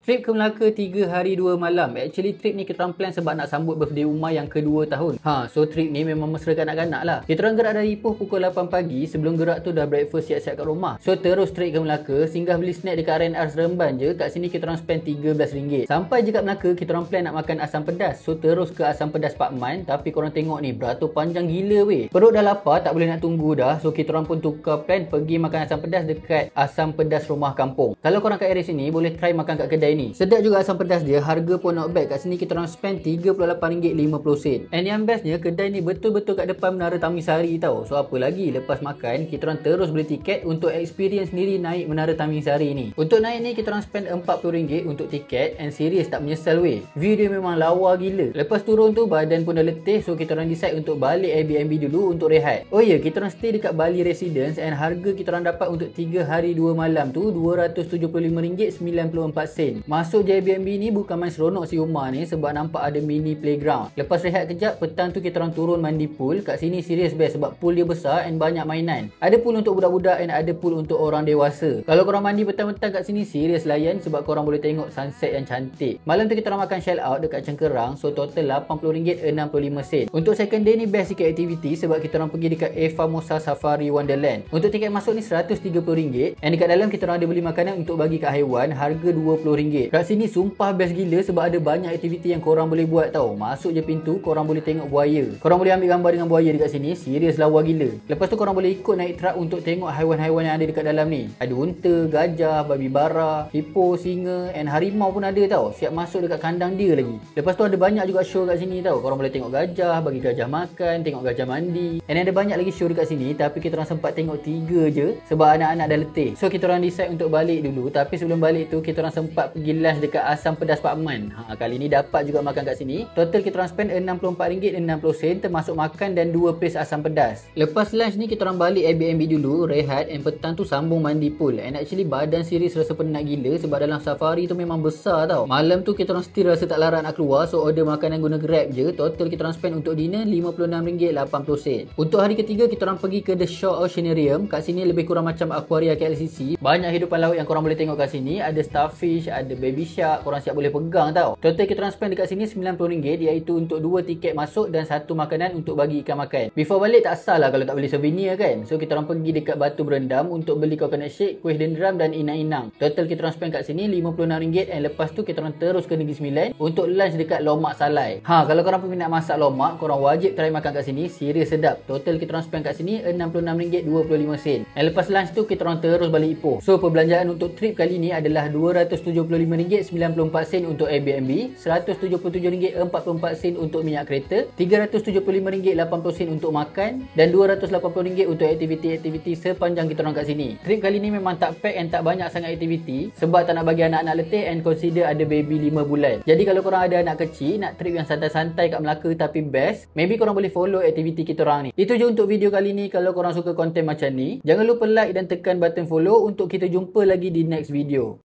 Trip ke Melaka 3 hari 2 malam. Actually trip ni kita orang plan sebab nak sambut birthday Umar yang kedua tahun. So trip ni memang mesra kanak-kanak lah. Kita orang gerak dari Ipoh pukul 8 pagi. Sebelum gerak tu dah breakfast siap-siap kat rumah. So terus straight ke Melaka, singgah beli snack dekat R&R Seremban je. Kat sini kita orang spend RM13. Sampai je kat Melaka, kita orang plan nak makan asam pedas. So terus ke asam pedas Pak Man. Tapi korang tengok ni, beratur panjang gila weh. Perut dah lapar, tak boleh nak tunggu dah. So kita orang pun tukar plan pergi makan asam pedas dekat asam pedas rumah kampung. Kalau korang kat area sini, boleh try makan kat kedai ni. Sedap juga asam pedas dia, harga pun not bad. Kat sini kita orang spend RM38.50. And yang bestnya, kedai ni betul-betul kat depan Menara Tamingsari tau. So apa lagi, lepas makan, kita orang terus beli tiket untuk experience sendiri naik Menara Tamingsari ni. Untuk naik ni, kita orang spend RM40 untuk tiket. And serius tak menyesal weh. View dia memang lawa gila. Lepas turun tu, badan pun dah letih. So kita orang decide untuk balik Airbnb dulu untuk rehat. Oh ya, kita orang stay dekat Bali Residence. And harga kita orang dapat untuk 3 hari 2 malam tu RM275.94. Masuk je Airbnb ni bukan main seronok si Umar ni sebab nampak ada mini playground. Lepas rehat kejap, petang tu kita orang turun mandi pool. Kat sini serius best sebab pool dia besar and banyak mainan. Ada pool untuk budak-budak and ada pool untuk orang dewasa. Kalau korang mandi petang-petang kat sini, serius layan sebab korang boleh tengok sunset yang cantik. Malam tu kita orang makan shell out dekat Cengkerang. So total RM80.65. Untuk second day ni best sikit aktiviti sebab kita orang pergi dekat Famosa Safari Wonderland. Untuk tiket masuk ni RM130. And dekat dalam kita orang ada beli makanan untuk bagi kat haiwan, harga RM20. Kat sini sumpah best gila sebab ada banyak aktiviti yang korang boleh buat tau. Masuk je pintu, korang boleh tengok buaya. Korang boleh ambil gambar dengan buaya dekat sini. Serius lawa gila. Lepas tu korang boleh ikut naik truck untuk tengok haiwan-haiwan yang ada dekat dalam ni. Ada unta, gajah, babi bara, hippo, singa and harimau pun ada tau. Siap masuk dekat kandang dia lagi. Lepas tu ada banyak juga show kat sini tau. Korang boleh tengok gajah, bagi gajah makan, tengok gajah mandi. And ada banyak lagi show dekat sini. Tapi kita orang sempat tengok 3 je sebab anak-anak dah letih. So kita orang decide untuk balik dulu. Tapi sebelum balik tu kita orang sempat pergi lunch dekat asam pedas Pak Man. Kali ni dapat juga makan kat sini. Total kita orang spend RM64.60 termasuk makan dan 2 piece asam pedas. Lepas lunch ni kita orang balik Airbnb dulu, rehat and petang tu sambung mandi pool. And actually badan serius rasa penat gila sebab dalam safari tu memang besar tau. Malam tu kita orang still rasa tak larat nak keluar, so order makanan guna Grab je. Total kita orang spend untuk dinner RM56.80. Untuk hari ketiga kita orang pergi ke The Shore Oceanarium. Kat sini lebih kurang macam Aquaria KLCC. Banyak hidupan laut yang korang boleh tengok kat sini. Ada starfish, ada baby shark, korang siap boleh pegang tau. Total kita orang spend dekat sini RM90 iaitu untuk 2 tiket masuk dan 1 makanan untuk bagi ikan makan. Before balik tak salah kalau tak beli souvenir kan. So kita orang pergi dekat Batu Berendam untuk beli coconut shake, kuih dendram dan inang-inang. Total kita orang spend kat sini RM56 and lepas tu kita orang terus ke Negeri Sembilan untuk lunch dekat Lomak Salai. Kalau korang peminat masak lomak, korang wajib try makan kat sini. Serius sedap. Total kita orang spend kat sini RM66.25. And lepas lunch tu kita orang terus balik Ipoh. So perbelanjaan untuk trip kali ni adalah RM275.94 untuk Airbnb, RM177.44 untuk minyak kereta, RM375.80 untuk makan dan RM280 untuk aktiviti-aktiviti sepanjang kita orang kat sini. Trip kali ni memang tak pack and tak banyak sangat aktiviti sebab tak nak bagi anak-anak letih and consider ada baby 5 bulan. Jadi kalau korang ada anak kecil nak trip yang santai-santai kat Melaka tapi best, maybe korang boleh follow aktiviti kita orang ni. Itu je untuk video kali ni. Kalau korang suka konten macam ni, jangan lupa like dan tekan button follow untuk kita jumpa lagi di next video.